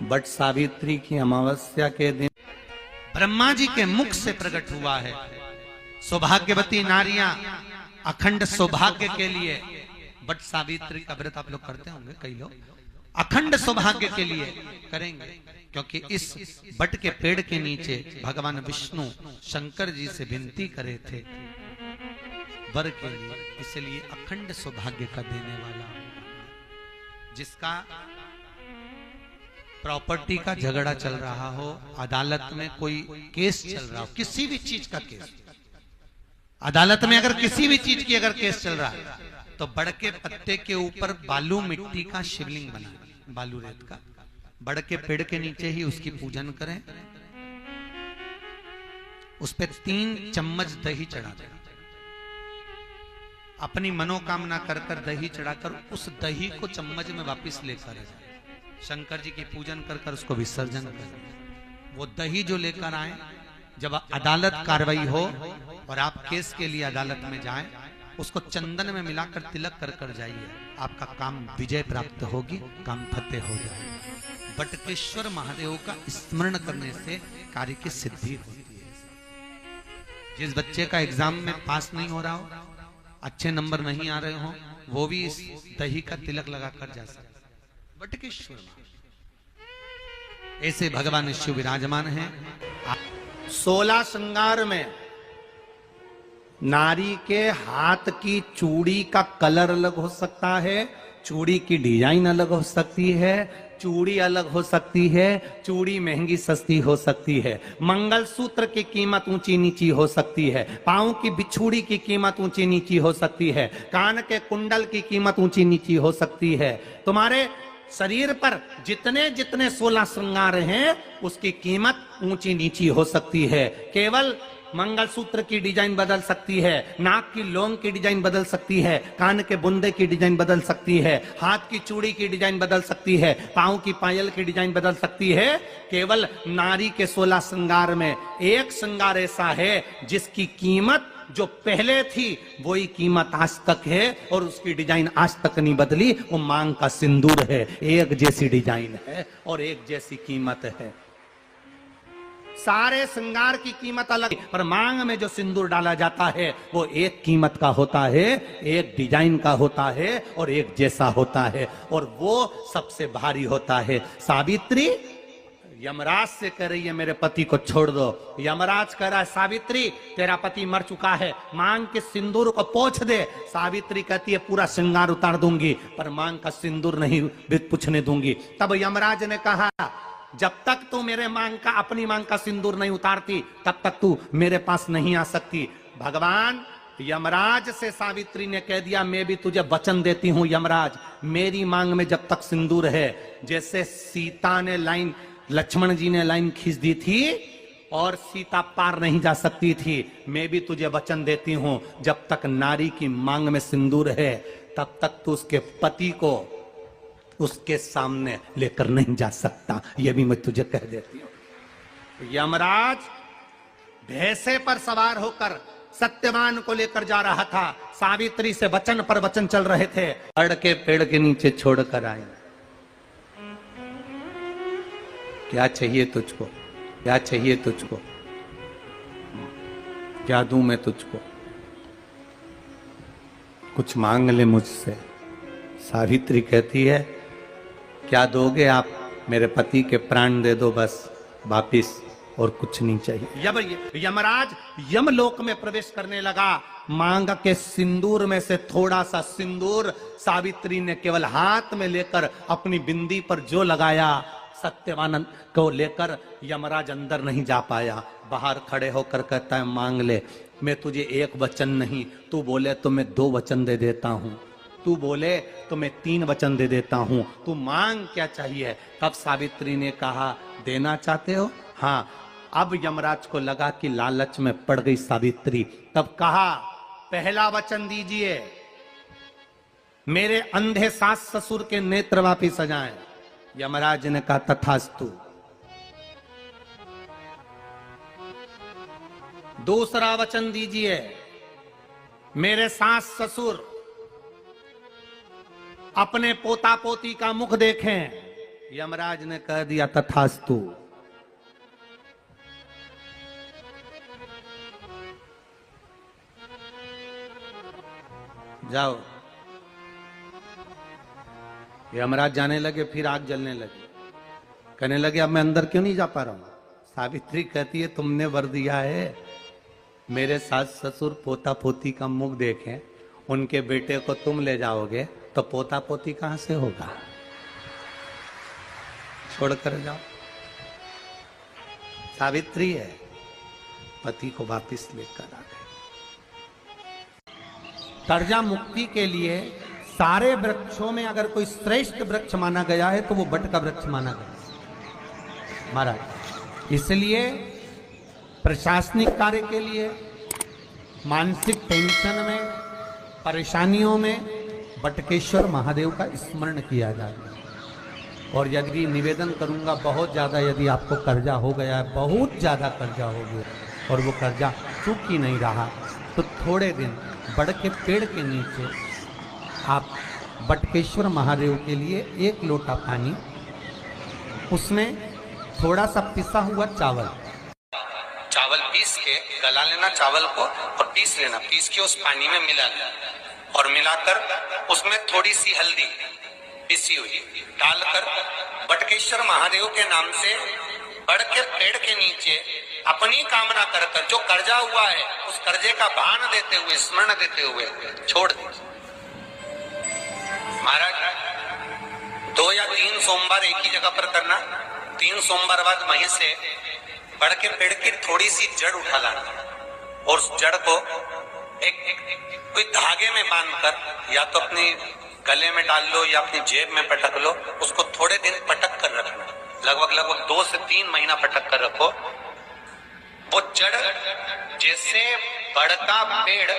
But Savitri की अमावस्या के दिन ब्रह्मा जी के मुख से प्रकट हुआ है। सौभाग्यवती नारियां अखंड सौभाग्य के लिए बट सावित्री का व्रत आप लोग करते होंगे, कई लोग अखंड सौभाग्य के लिए करेंगे, क्योंकि इस बट के पेड़ के नीचे भगवान विष्णु शंकर जी से विनती करे थे वर के लिए, इसलिए अखंड सौभाग्य का देने वाला, जिसका प्रॉपर्टी का झगड़ा चल रहा हो, अदालत में कोई केस चल रहा हो, किसी भी चीज का केस, अदालत में अगर किसी भी चीज की अगर केस चल रहा है तो बड़ के पत्ते के ऊपर बालू मिट्टी का शिवलिंग बना, बालू रेत का, बड़ के पेड़ के नीचे ही उसकी पूजन करें, उस पे 3 चम्मच दही चढ़ा दें, अपनी मनोकामना कर कर दही चढ़ाकर उस दही को चम्मच में वापस लेकर जाए, शंकर जी की पूजन कर कर उसको विसर्जन करें। वो दही जो लेकर आए, जब अदालत कार्रवाई हो और आप केस के लिए अदालत में जाएं, उसको चंदन में मिलाकर तिलक कर कर जाइए, आपका काम विजय प्राप्त होगी, काम फतेह हो जाएगा। बटकेश्वर महादेव का स्मरण करने से कार्य की सिद्धि होती है। जिस बच्चे का एग्जाम में पास नहीं हो रहा हो, अच्छे नंबर नहीं आ रहे हो, वो भी इस दही का तिलक लगाकर जा सकता है। बटकेश्वर ऐसे भगवान शिव विराजमान हैं। 16 श्रृंगार में नारी के हाथ की चूड़ी का कलर अलग हो सकता है, चूड़ी की डिजाइन अलग हो सकती है, चूड़ी अलग हो सकती है, चूड़ी महंगी सस्ती हो सकती है, मंगलसूत्र की कीमत ऊंची नीची हो सकती है, पांव की बिछुड़ी की कीमत ऊंची नीची हो सकती है, कान के कुंडल की कीमत ऊंची नीची हो सकती है। तुम्हारे शरीर पर जितने जितने 16 श्रृंगार हैं उसकी कीमत ऊंची नीची हो सकती है। केवल मंगलसूत्र की डिजाइन बदल सकती है, नाक की लौंग की डिजाइन बदल सकती है, कान के बुंदे की डिजाइन बदल सकती है, हाथ की चूड़ी की डिजाइन बदल सकती है, पांव की पायल की डिजाइन बदल सकती है। केवल नारी के 16 श्रृंगार में एक श्रृंगार ऐसा है जिसकी कीमत जो पहले थी वही कीमत आज तक है और उसकी डिजाइन आज तक नहीं बदली। वो मांग का सिंदूर है, एक जैसी डिजाइन है और एक जैसी कीमत है। सारे श्रृंगार की कीमत अलग, पर मांग में जो सिंदूर डाला जाता है वो एक कीमत का होता है, एक डिजाइन का होता है और एक जैसा होता है, और वो सबसे भारी होता है। सावित्री यमराज से कह रही है मेरे पति को छोड़ दो। यमराज कह रहा है सावित्री तेरा पति मर चुका है, मांग के सिंदूर को पोंछ दे। सावित्री कहती है पूरा श्रृंगार उतार दूंगी पर मांग का सिंदूर नहीं पूछने दूंगी। तब यमराज ने कहा जब तक तू मेरे मांग का अपनी मांग का सिंदूर नहीं उतारती तब तक तू मेरे पास नहीं आ सकती। भगवान यमराज से सावित्री ने कह दिया मैं भी तुझे वचन देती हूं यमराज, मेरी मांग में जब तक सिंदूर है, जैसे सीता ने लाइन, लक्ष्मण जी ने लाइन खींच दी थी और सीता पार नहीं जा सकती थी, मैं भी तुझे वचन देती हूं जब तक नारी की मांग में सिंदूर है तब तक तू उसके पति को उसके सामने लेकर नहीं जा सकता। यह भी मैं तुझे कह देती हूं। यमराज भैंसे पर सवार होकर सत्यवान को लेकर जा रहा था, सावित्री से वचन पर वचन चल रहे थे, बड़ के पेड़ के नीचे छोड़कर आए। क्या चाहिए तुझको, क्या चाहिए तुझको, क्या दूं मैं तुझको, कुछ मांग ले मुझसे। सावित्री कहती है क्या दोगे आप, मेरे पति के प्राण दे दो बस वापिस, और कुछ नहीं चाहिए। यमराज यमलोक में प्रवेश करने लगा। मांग के सिंदूर में से थोड़ा सा सिंदूर सावित्री ने केवल हाथ में लेकर अपनी बिंदी पर जो लगाया, सत्यवान को लेकर यमराज अंदर नहीं जा पाया। बाहर खड़े होकर कहता है मांग ले, मैं तुझे एक वचन नहीं, तू बोले तो मैं 2 वचन दे देता हूं, तू बोले तो मैं 3 वचन दे देता हूं, तू मांग क्या चाहिए। तब सावित्री ने कहा देना चाहते हो, हाँ। अब यमराज को लगा कि लालच में पड़ गई सावित्री, तब कहा पहला वचन दीजिए, मेरे अंधे सास ससुर के नेत्र वापिस आ जाएं। यमराज ने कहा तथास्तु। दूसरा वचन दीजिए, मेरे सास ससुर अपने पोता पोती का मुख देखें। यमराज ने कह दिया तथास्तु। जाओ। यमराज जाने लगे, फिर आग जलने लगी। कहने लगे अब मैं अंदर क्यों नहीं जा पा रहा हूं? सावित्री कहती है तुमने वर दिया है, मेरे सास ससुर पोता पोती का मुख देखें, उनके बेटे को तुम ले जाओगे तो पोता पोती कहां से होगा? छोड़कर जाओ। सावित्री है, पति को वापिस लेकर आ गए। कर्जा मुक्ति के लिए सारे वृक्षों में अगर कोई श्रेष्ठ वृक्ष माना गया है तो वो बट का वृक्ष माना गया महाराज। इसलिए प्रशासनिक कार्य के लिए, मानसिक टेंशन में, परेशानियों में बटकेश्वर महादेव का स्मरण किया जाए। और यदि निवेदन करूंगा, बहुत ज्यादा यदि आपको कर्जा हो गया है, बहुत ज्यादा कर्जा हो गया और वो कर्जा चूक ही नहीं रहा, तो थोड़े दिन बड़ के पेड़ के नीचे आप बटकेश्वर महादेव के लिए 1 लोटा पानी, उसमें थोड़ा सा पिसा हुआ चावल पीस के गला लेना चावल को और पीस लेना, पीस के उस पानी में मिला लेना और मिलाकर उसमें थोड़ी सी हल्दी पिसी हुई डालकर बटकेश्वर महादेव के नाम से बड़ के पेड़ के नीचे अपनी कामना कर कर जो कर्जा हुआ है उस कर्जे का भान देते हुए, स्मरण देते हुए छोड़ दे। महाराज 2 या 3 सोमवार एक ही जगह पर करना। 3 सोमवार बाद वहीं से बड़ के पेड़ की थोड़ी सी जड़ उठा लाना और उस जड़ को कोई धागे में बांधकर या तो अपने गले में डाल लो या अपनी जेब में पटक लो, उसको थोड़े दिन पटक कर रखना, लगभग 2 से 3 महीना पटक कर रखो। वो जड़ जैसे बढ़ता पेड़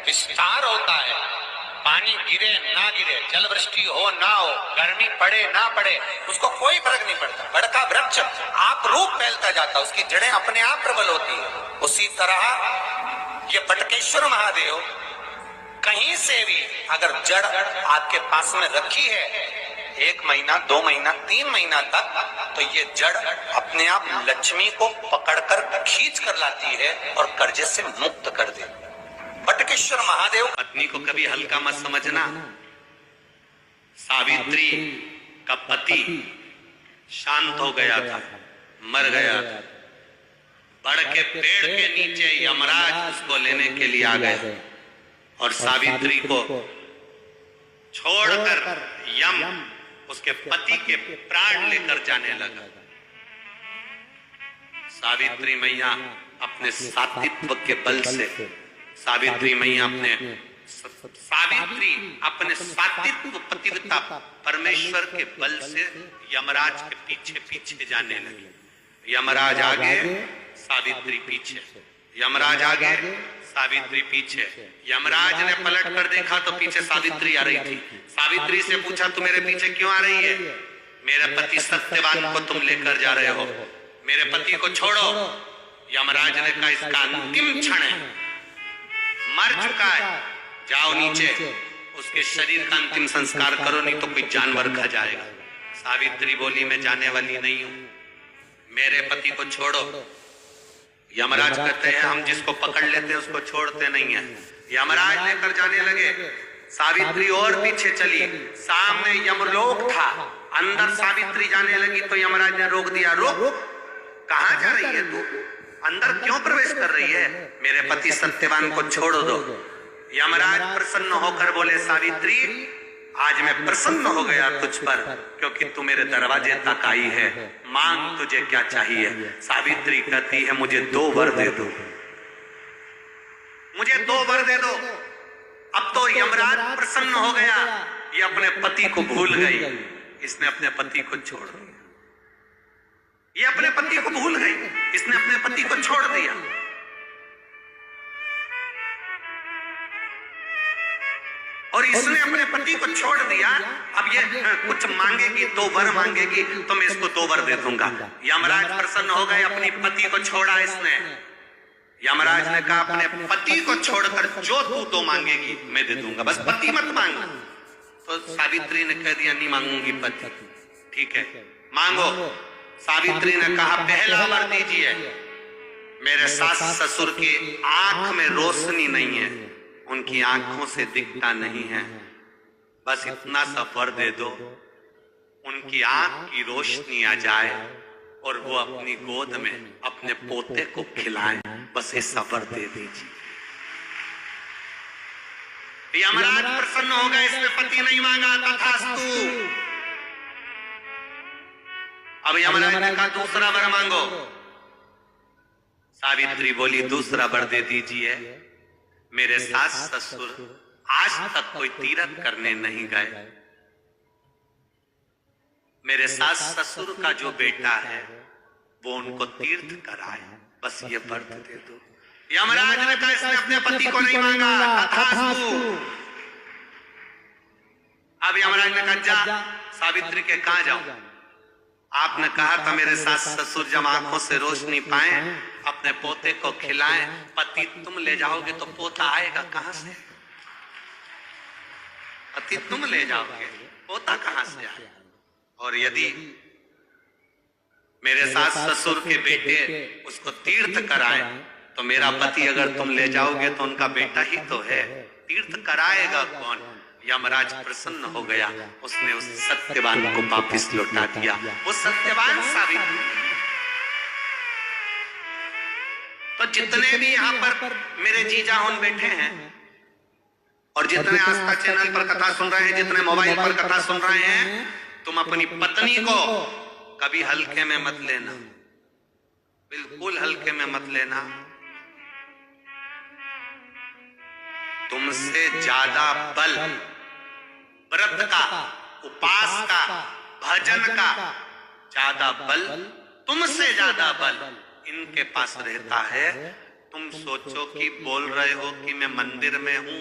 विस्तार होता है, पानी गिरे ना गिरे, जल वृष्टि हो ना हो, गर्मी पड़े ना पड़े, उसको कोई फर्क नहीं पड़ता। बड़का वृक्ष आप रूप फैलता जाता, उसकी जड़ें अपने आप प्रबल होती है। उसी तरह ये बटकेश्वर महादेव कहीं से भी अगर जड़ आपके पास में रखी है 1 महीना, 2 महीना, 3 महीना तक, तो ये जड़ अपने आप लक्ष्मी को पकड़कर खींच कर लाती है और कर्जे से मुक्त कर दे। बटकेश्वर महादेव। पत्नी को कभी हल्का मत समझना। सावित्री का पति शांत हो गया था, मर गया था। बड़ के पेड़ के नीचे यमराज उसको लेने के लिए आ गए और सावित्री को छोड़कर यम उसके पति के प्राण लेकर जाने लगा। सावित्री मैया अपने सात्वित्व के बल से, सावित्री अपने सात्वित्व पतिव्रता परमेश्वर के बल से यमराज के पीछे पीछे जाने लगी। यमराज आगे, सावित्री पीछे, यमराज आगे, सावित्री पीछे। यमराज ने पलट कर देखा तो पीछे सावित्री आ रही थी। सावित्री से पूछा तू मेरे पीछे क्यों आ रही है? मेरे पति सत्यवान को तुम लेकर जा रहे हो, मेरे पति को छोड़ो। यमराज ने कहा इसका अंतिम क्षण है, मर चुका है, जाओ नीचे उसके शरीर का अंतिम संस्कार करो, नहीं तो कोई जानवर खा जाएगा। सावित्री बोली मैं जाने वाली नहीं हूं, मेरे पति को छोड़ो। यमराज कहते हैं हम जिसको पकड़ लेते हैं उसको छोड़ते नहीं है। यमराज लेकर जाने लगे, सावित्री और पीछे चली, सामने यमलोक था, अंदर सावित्री जाने लगी तो यमराज ने रोक दिया, रुक, कहां जा रही है तू, अंदर क्यों प्रवेश कर रही है, मेरे पति सत्यवान को छोड़ दो। यमराज प्रसन्न होकर बोले सावित्री आज मैं प्रसन्न हो गया तुझ पर, क्योंकि तू मेरे दरवाजे तक आई है, मांग तुझे क्या चाहिए। सावित्री कहती है मुझे 2 वर दे दो, मुझे 2 वर दे दो। अब तो यमराज प्रसन्न हो गया, ये अपने पति को भूल गई, इसने अपने पति को छोड़ दिया। ये अपने पति को भूल गई, इसने अपने पति को छोड़ दिया। और इसने अपने पति को छोड़ दिया। अब ये कुछ मांगेगी, 2 वर मांगेगी तो मैं इसको 2 वर दे दूंगा। यमराज प्रसन्न हो गए, अपनी पति को छोड़ा इसने। यमराज ने कहा अपने पति को छोड़कर जो तू 2 मांगेगी मैं दे दूंगा, बस पति मत मांग। तो सावित्री ने कह दिया नहीं मांगूंगी पति। ठीक है, मांगो। सावित्री ने कहा पहला वर दीजिए। मेरे सास ससुर की आंख में रोशनी नहीं है, उनकी आंखों से दिखता नहीं है, बस इतना सा वर दे दो, उनकी आंख की रोशनी आ जाए और वो अपनी गोद में अपने पोते को खिलाएं, बस ऐसा वर दे दीजिए। यमराज प्रसन्न हो गए, इसने पति नहीं मांगा, तथास्तु। अब यमराज ने कहा दूसरा वर मांगो। सावित्री बोली दूसरा वर दे दीजिए। मेरे सास ससुर आज तक कोई तीर्थ करने नहीं गए, मेरे सास ससुर का जो बेटा है वो उनको तीर्थ कराए, बस ये व्रत दे दो। यमराज ने कहा इसने अपने पति को नहीं मांगा, तथास्तु। अब यमराज ने कहा जा सावित्री के कहां जाऊं? आपने कहा था मेरे सास ससुर जब आंखों से रोशनी पाए अपने पोते को खिलाएं, पति तुम ले जाओगे तो पोता आएगा कहां से? पति तुम ले जाओगे, पोता कहां से आएगा? और यदि मेरे सास ससुर के बेटे उसको तीर्थ कराएं तो मेरा पति अगर तुम ले जाओगे तो उनका बेटा ही तो है, तीर्थ कराएगा कौन? यमराज प्रसन्न हो गया, उसने उस सत्यवान को वापिस लौटा दिया। वो सत्यवान सावित्री। तो जितने भी यहाँ पर मेरे जीजा होन बैठे हैं और जितने आस्था चैनल पर कथा सुन रहे हैं, जितने मोबाइल पर कथा सुन रहे हैं, तुम अपनी पत्नी को कभी हल्के में मत लेना, बिल्कुल हल्के में मत लेना। तुमसे ज्यादा बल व्रत का, उपास का, भजन का ज्यादा बल, तुमसे ज्यादा बल इनके पास रहता है। तुम सोचो कि बोल रहे हो कि मैं मंदिर में हूं,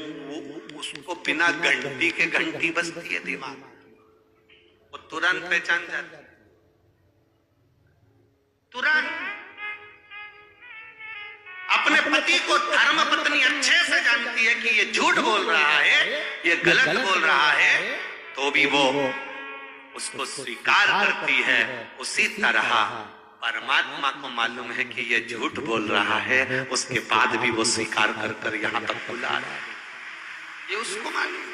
उसको बिना घंटी के घंटी बजती है दिमाग, वो तुरंत पहचान जाता है, तुरंत। अपने पति को धर्म पत्नी अच्छे से जानती है कि ये झूठ बोल रहा है, ये गलत बोल रहा है, तो भी वो उसको स्वीकार करती है। उसी तरह परमात्मा को मालूम है कि ये झूठ बोल रहा है, उसके बाद भी वो स्वीकार कर यहाँ तक बुला रहा है, ये उसको मालूम है।